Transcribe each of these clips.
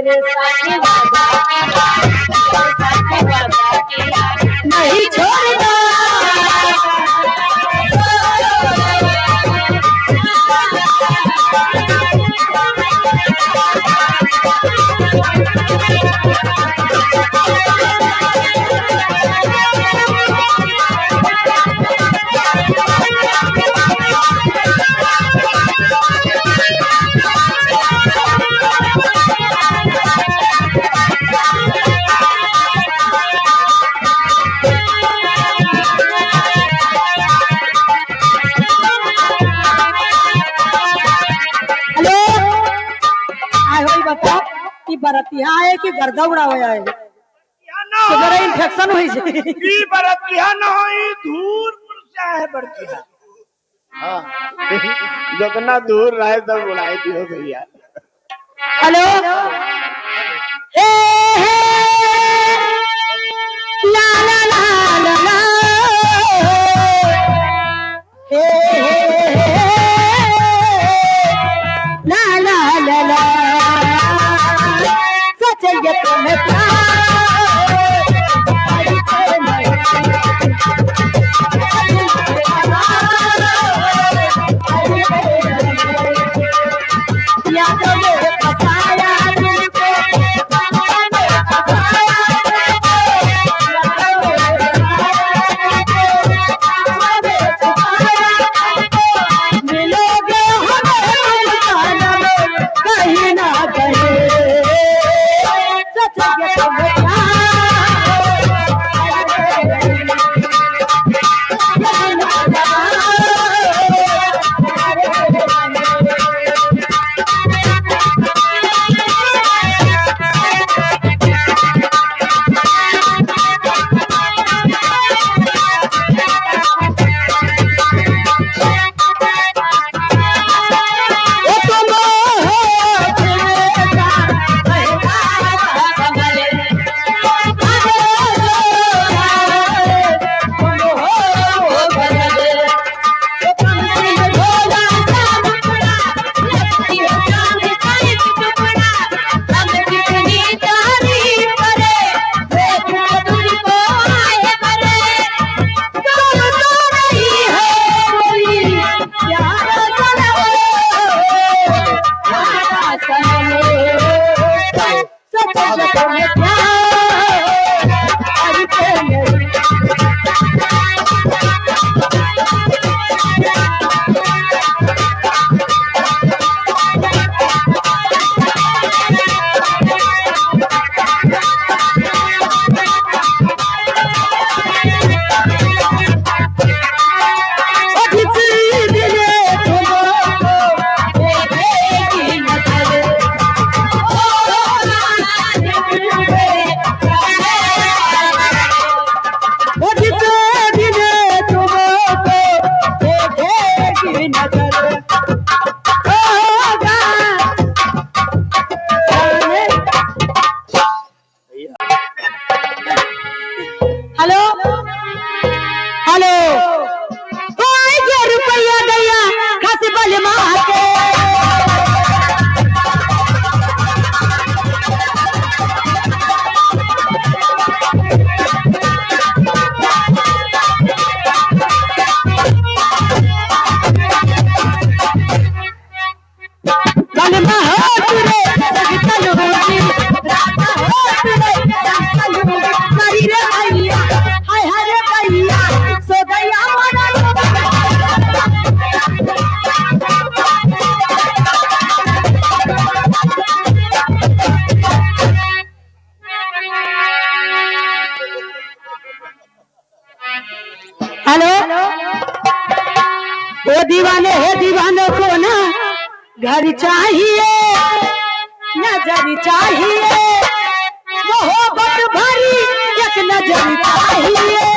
तेरे साथ वादा किया, तेरे साथ वादा किया, नहीं छोड़ना। बरतिया है कि गर्दा उड़ा हुआ है सुगर इन्फेक्शन हुई छै की बरतिया न होई दूर से है बरतिया। हां जितना दूर रहे तब बुलाए दियो भैया। हेलो ए ला ला ला ला ला हे ला ला ला ला सचेंगे तुम्हें दीवानों को ना घर चाहिए नजर चाहिए मोहब्बत भरी एक नजर चाहिए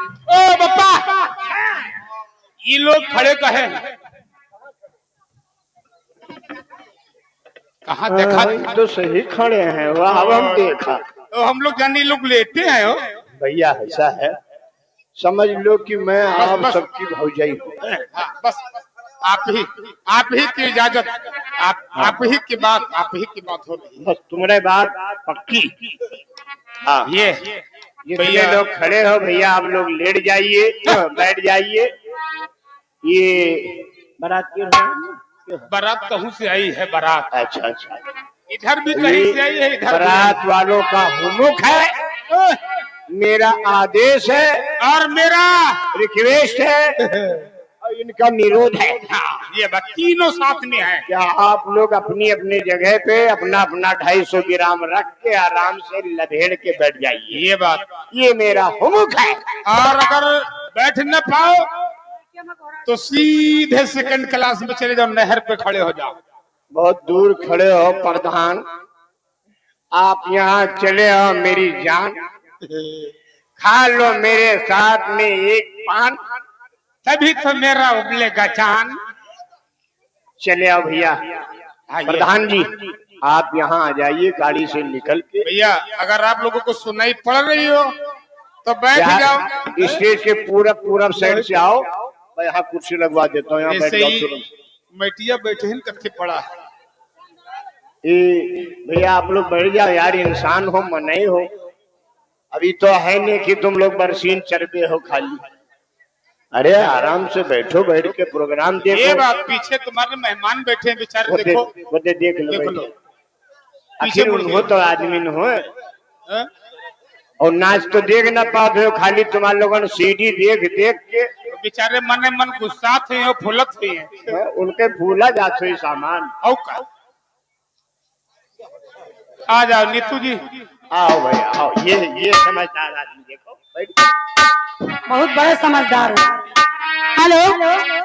ओ बप्पा, ये लोग खड़े कहे कहाँ देखा? हाँ, तो सही खड़े हैं वह अब हम देखा। तो हम लोग जानी लोग लेते हैं हो। भैया ऐसा है, समझ लो कि मैं आप बस। सबकी भौजाई हूँ। हाँ, बस आप ही की इजाजत, आप ही की बात हो रही बस तुम्हारे बात पक्की। हाँ, है। ये जितने भैया लोग खड़े हो भैया आप लोग लेट जाइए, बैठ जाइए। ये बारात क्यों है? बारात कहूँ से आई है बारात? अच्छा अच्छा, इधर भी कहीं से आई है, इधर भी बारात वालों का हुमुक है, मेरा आदेश है और मेरा रिक्वेस्ट है और इनका निरोध है। ये बात तीनों साथ में है। क्या आप लोग अपनी अपनी जगह पे अपना अपना 250 ग्राम रख के आराम से लधेड़ के बैठ जाइए। ये बात, ये मेरा हुमुक है। और अगर बैठ न पाओ तो सीधे सेकंड क्लास में चले जाओ, नहर पे खड़े हो जाओ। बहुत दूर खड़े हो प्रधान, आप यहाँ चले हो मेरी जान, खा लो मेरे साथ में एक पान, तभी तो मेरा उबलेगा जान। चले आओ भैया। हाँ, प्रधान जी आप यहाँ आ जाइए गाड़ी से निकल के। भैया अगर आप लोगों को सुनाई पड़ रही हो तो बैठ जाओ। स्टेज के पूरब साइड से आओ, मैं यहाँ कुर्सी लगवा देता हूँ, यहाँ बैठ ऐसे जाओ ही तुरंत। मैटिया बैठे ही कत्थे पड़ा है। भैया आप लोग बैठ जाओ यार, इंसान हो मनाई हो, अभी तो है नहीं कि तुम लोग बरसीन चरबे हो खाली। अरे आराम से बैठो, बैठ के प्रोग्राम देखो। ये बात, पीछे तुम्हारे मेहमान बैठे हैं बेचारे, देखो देख लो, देख लो। आखिर उनको तो आदमी न हो, हाँ? और नाच तो देख ना पाते हो, खाली तुम्हारे लोगों ने सीडी देख देख के बेचारे मन मन गुस्सा थे और फुलत थे हैं। उनके फूला जाते ही सामान। आओ का, आ जाओ नीतू जी, आओ भैया आओ, ये समझदार आदमी देखो, बहुत बड़े समझदार हो। हेलो